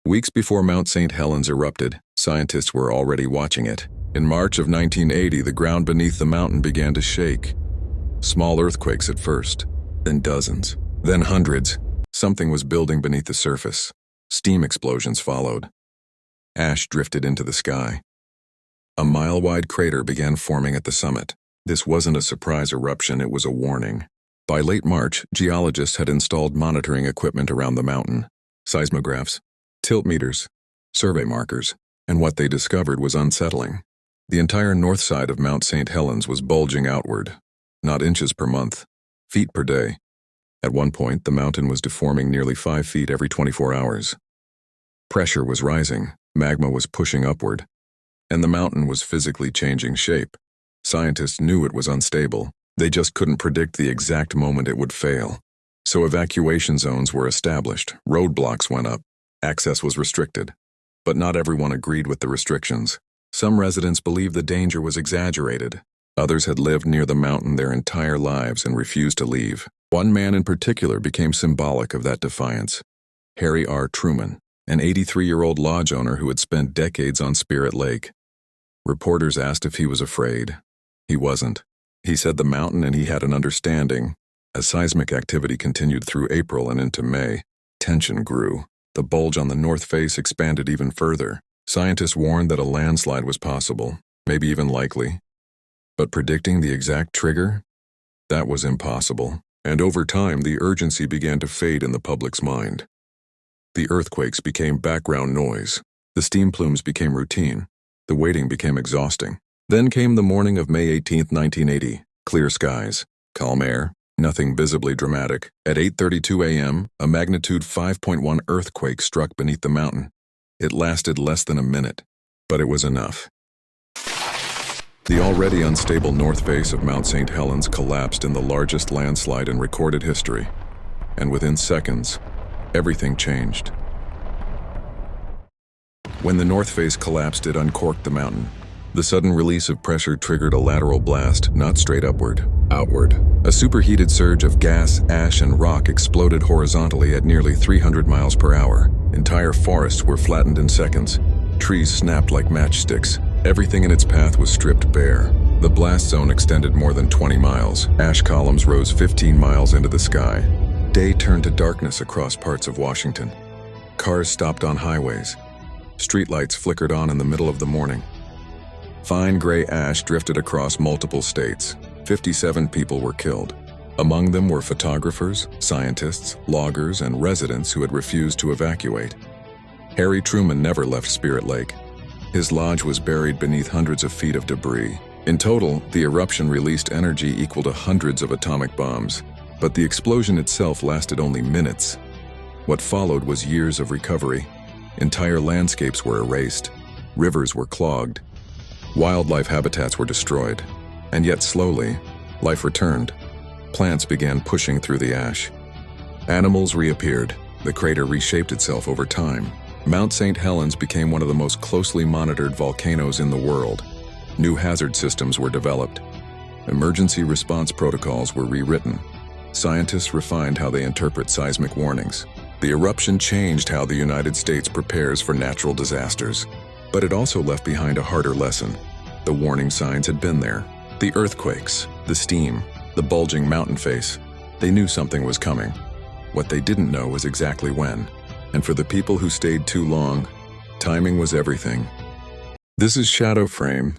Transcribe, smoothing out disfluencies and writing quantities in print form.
Weeks before Mount St. Helens erupted, scientists were already watching it. In March of 1980, the ground beneath the mountain began to shake. Small earthquakes at first, then dozens, then hundreds. Something was building beneath the surface. Steam explosions followed. Ash drifted into the sky. A mile-wide crater began forming at the summit. This wasn't a surprise eruption, it was a warning. By late March, geologists had installed monitoring equipment around the mountain. Seismographs, tilt meters, survey markers, and what they discovered was unsettling. The entire north side of Mount St. Helens was bulging outward, not inches per month, feet per day. At one point, the mountain was deforming nearly 5 feet every 24 hours. Pressure was rising, magma was pushing upward, and the mountain was physically changing shape. Scientists knew it was unstable. They just couldn't predict the exact moment it would fail. So evacuation zones were established, roadblocks went up, access was restricted. But not everyone agreed with the restrictions. Some residents believed the danger was exaggerated. Others had lived near the mountain their entire lives and refused to leave. One man in particular became symbolic of that defiance. Harry R. Truman, an 83-year-old lodge owner who had spent decades on Spirit Lake. Reporters asked if he was afraid. He wasn't. He said the mountain and he had an understanding. As seismic activity continued through April and into May, tension grew. The bulge on the north face expanded even further. Scientists warned that a landslide was possible, maybe even likely. But predicting the exact trigger? That was impossible. And over time, the urgency began to fade in the public's mind. The earthquakes became background noise. The steam plumes became routine. The waiting became exhausting. Then came the morning of May 18, 1980. Clear skies, calm air, nothing visibly dramatic. At 8:32 a.m., a magnitude 5.1 earthquake struck beneath the mountain. It lasted less than a minute, but it was enough. The already unstable north face of Mount St. Helens collapsed in the largest landslide in recorded history. And within seconds, everything changed. When the north face collapsed, it uncorked the mountain. The sudden release of pressure triggered a lateral blast, not straight upward, outward. A superheated surge of gas, ash, and rock exploded horizontally at nearly 300 miles per hour. Entire forests were flattened in seconds. Trees snapped like matchsticks. Everything in its path was stripped bare. The blast zone extended more than 20 miles. Ash columns rose 15 miles into the sky. Day turned to darkness across parts of Washington. Cars stopped on highways. Streetlights flickered on in the middle of the morning. Fine gray ash drifted across multiple states. 57 people were killed. Among them were photographers, scientists, loggers, and residents who had refused to evacuate. Harry Truman never left Spirit Lake. His lodge was buried beneath hundreds of feet of debris. In total, the eruption released energy equal to hundreds of atomic bombs, but the explosion itself lasted only minutes. What followed was years of recovery. Entire landscapes were erased. Rivers were clogged. Wildlife habitats were destroyed. And yet slowly, life returned. Plants began pushing through the ash. Animals reappeared. The crater reshaped itself over time. Mount St. Helens became one of the most closely monitored volcanoes in the world. New hazard systems were developed. Emergency response protocols were rewritten. Scientists refined how they interpret seismic warnings. The eruption changed how the United States prepares for natural disasters. But it also left behind a harder lesson. The warning signs had been there. The earthquakes, the steam, the bulging mountain face. They knew something was coming. What they didn't know was exactly when. And for the people who stayed too long, timing was everything. This is Shadow Frame,